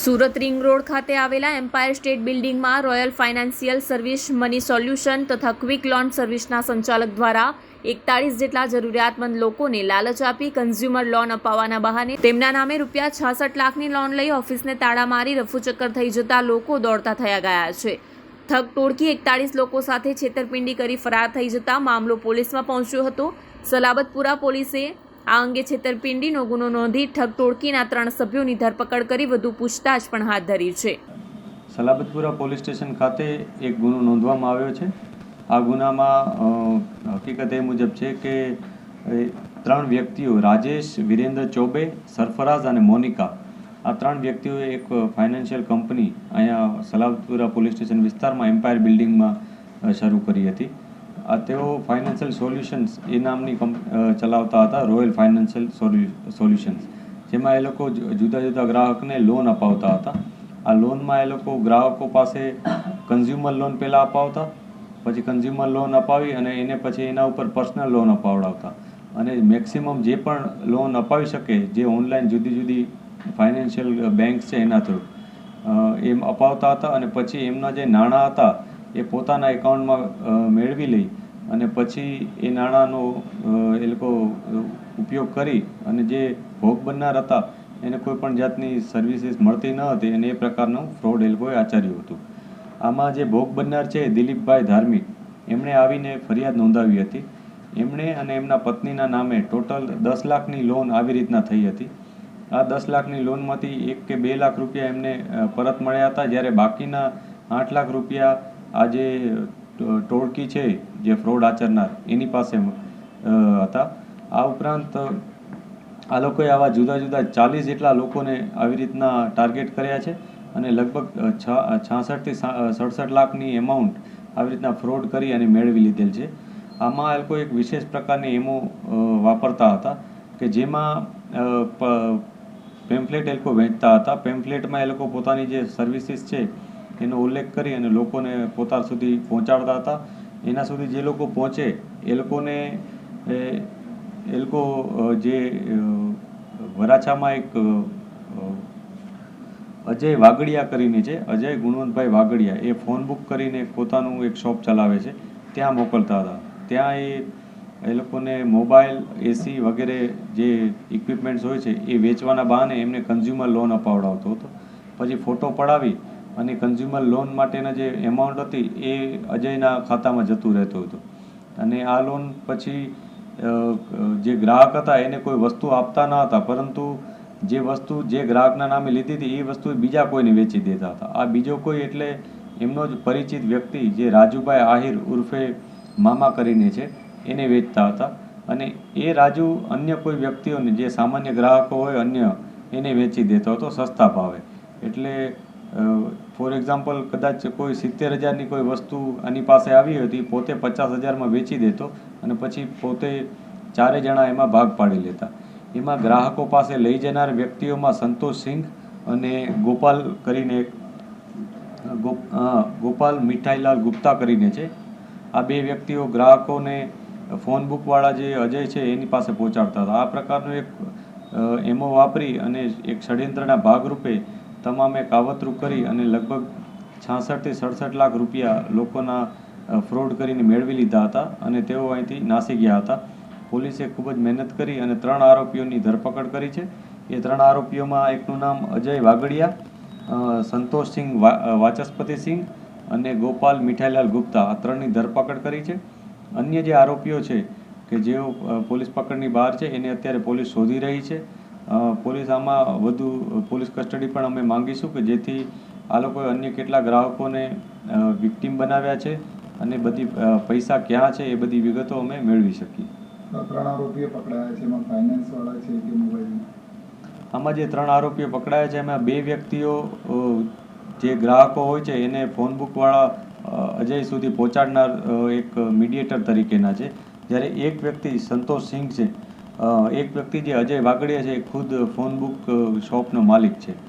Surat ring road ખાતે આવેલા umpire state બિલ્ડિંગમાં royal financial service, money solution તથા ક્વિક લોન સર્વિસના સંચાલક દ્વારા 41 જેટલા જરૂરિયાતમંદ લોકોને લાલચ આપી કન્ઝ્યુમર લોન અપાવવાના બહાને તેમના નામે ₹66 લાખની લોન લઈ ઓફિસને તાળા મારી રફુચક્કર થઈ જતા લોકો દોડતા થયા ગયા છે. ઠગ ટોળકી 41 લોકો સાથે છેતરપિંડી કરી ફરાર થઈ જતા મામલો પોલીસમાં પહોંચ્યો હતો. સલાબતપુરા પોલીસે આ અંગે છેતરપિંડીનો ગુનો નોંધી ઠગ ટોળકીના 3 સભ્યોની ધરપકડ કરી વધુ પૂછતાછ પણ હાથ ધરી છે. સલાબતપુરા પોલીસ સ્ટેશન ખાતે એક ગુનો નોંધવામાં આવ્યો છે. આ ગુનામાં હકીકત એ મુજબ છે કે 3 વ્યક્તિઓ રાજેશ, વિરેન્દ્ર ચૌબે, સરફરાઝ અને મોનિકા, આ 3 વ્યક્તિઓએ એક ફાઇનાન્શિયલ કંપની અહીંયા સલાબતપુરા પોલીસ સ્ટેશન વિસ્તારમાં એમ્પાયર બિલ્ડિંગમાં શરૂ કરી હતી. તેઓ ફાઇનાન્શિયલ સોલ્યુશન્સ એ નામની ચલાવતા હતા, રોયલ ફાઇનાન્શિયલ સોલ્યુશન્સ, જેમાં એ લોકો જુદા જુદા ગ્રાહકને લોન અપાવતા હતા. આ લોનમાં એ લોકો ગ્રાહકો પાસે કન્ઝ્યુમર લોન પહેલાં અપાવતા, પછી કન્ઝ્યુમર લોન અપાવી અને એને પછી એના ઉપર પર્સનલ લોન અપાવડાવતા અને મેક્સિમમ જે પણ લોન અપાવી શકે જે ઓનલાઈન જુદી જુદી ફાઇનાન્શિયલ બેંક્સ છે એના થ્રુ એમ અપાવતા હતા અને પછી એમના જે નાણાં હતા એ પોતાના એકાઉન્ટમાં મેળવી લઈ અને પછી એ નાણાંનો એ લોકો ઉપયોગ કરી અને જે ભોગ બનનાર હતા એને કોઈ પણ જાતની સર્વિસીસ મળતી ન હતી અને એ પ્રકારનું ફ્રોડ એ લોકોએ આચર્યું હતું. આમાં જે ભોગ બનનાર છે દિલીપભાઈ ધાર્મિક, એમણે આવીને ફરિયાદ નોંધાવી હતી. એમણે અને એમના પત્નીના નામે ટોટલ 10 લાખની લોન આવી રીતના થઈ હતી. આ 10 લાખની લોનમાંથી 1 કે 2 લાખ રૂપિયા એમને પરત મળ્યા હતા, જ્યારે બાકીના 8 લાખ રૂપિયા આ જે ટોળકી છે જે ફ્રોડ આચરનાર એની પાસે હતા. આ ઉપરાંત આ લોકોએ આવા જુદા જુદા 40 જેટલા લોકોને આવી રીતના ટાર્ગેટ કર્યા છે અને લગભગ 66 થી 67 લાખની એમાઉન્ટ આવી રીતના ફ્રોડ કરી અને મેળવી લીધેલ છે. આમાં એ લોકો એક વિશેષ પ્રકારની એમો વાપરતા હતા કે જેમાં પેમ્ફલેટ એ લોકો વેચતા હતા. પેમ્ફલેટમાં એ લોકો પોતાની જે સર્વિસીસ છે એનો ઉલ્લેખ કરી અને લોકોને પોતા સુધી પહોંચાડતા હતા. એના સુધી જે લોકો પહોંચે એ લોકોને એ લોકો જે વરાછામાં એક અજય વાગડિયા કરીને છે, અજય ગુણવંતભાઈ વાગડિયા, એ ફોન બુક કરીને પોતાનું એક શોપ ચલાવે છે, ત્યાં મોકલતા હતા. ત્યાં એ લોકોને મોબાઈલ, એસી વગેરે જે ઇક્વિપમેન્ટ્સ હોય છે એ વેચવાના બહાને એમને કન્ઝ્યુમર લોન અપાવડાવતો હતો. પછી ફોટો પડાવી અને કન્ઝ્યુમર લોન માટેના જે એમાઉન્ટ હતી એ અજયના ખાતામાં જતું રહેતું હતું અને આ લોન પછી જે ગ્રાહક હતા એને કોઈ વસ્તુ આપતા ન હતા, પરંતુ જે વસ્તુ જે ગ્રાહકના નામે લીધી હતી એ વસ્તુ બીજા કોઈને વેચી દેતા હતા. આ બીજો કોઈ એટલે એમનો જ પરિચિત વ્યક્તિ જે રાજુભાઈ આહિર ઉર્ફે મામા કરીને છે એને વેચતા હતા અને એ રાજુ અન્ય કોઈ વ્યક્તિઓને જે સામાન્ય ગ્રાહકો હોય અન્ય એને વેચી દેતો હતો સસ્તા ભાવે. એટલે ફોર એક્ઝામ્પલ કદાચ કોઈ 70,000ની કોઈ વસ્તુ આની પાસે આવી હતી, પોતે 50,000માં વેચી દેતો અને પછી પોતે 4 જણા એમાં ભાગ પાડી લેતા. એમાં ગ્રાહકો પાસે લઈ જનાર વ્યક્તિઓમાં સંતોષ સિંઘ અને ગોપાલ કરીને ગોપાલ મીઠાઈલાલ ગુપ્તા કરીને છે. આ 2 વ્યક્તિઓ ગ્રાહકોને ફોન બુકવાળા જે અજય છે એની પાસે પહોંચાડતા હતા. આ પ્રકારનું એક એમો વાપરી અને એક ષડયંત્રના ભાગરૂપે તમામે કાવતરું કરી અને લગભગ 66 થી 67 લાખ રૂપિયા લોકોના ફ્રોડ કરીને મેળવી લીધા હતા અને તેઓ અહીંથી નાસી ગયા હતા. પોલીસે ખૂબ જ મહેનત કરી અને 3 આરોપીઓની ધરપકડ કરી છે. એ 3 આરોપીઓમાં એકનું નામ અજય વાગડિયા, સંતોષસિંહ વાચસ્પતિસિંહ અને ગોપાલ મીઠાઈલાલ ગુપ્તા, આ 3ની ધરપકડ કરી છે. અન્ય જે આરોપીઓ છે કે જેઓ પોલીસ પકડની બહાર છે એને અત્યારે પોલીસ શોધી રહી છે. પોલીસ આમાં વધુ પોલીસ કસ્ટડી પણ અમે માંગીશું કે જેથી આ લોકોએ અન્ય કેટલા ગ્રાહકોને વિક્ટીમ બનાવ્યા છે અને બધી પૈસા ક્યાં છે એ બધી વિગતો અમે મેળવી શકીએ. 3 આરોપીઓ પકડાયા છે, એમાં ફાઇનાન્સવાળા છે કે મોબાઈલ? આમાં જે 3 આરોપીઓ પકડાયા છે એમાં 2 વ્યક્તિઓ જે ગ્રાહકો હોય છે એને ફોન બુકવાળા અજય સુધી પહોંચાડનાર એક મીડિયેટર તરીકેના છે, જ્યારે એક વ્યક્તિ સંતોષ સિંઘ છે, એક વ્યક્તિ જે અજય વાગડિયા છે એ ખુદ ફોન બુક શોપનો માલિક છે.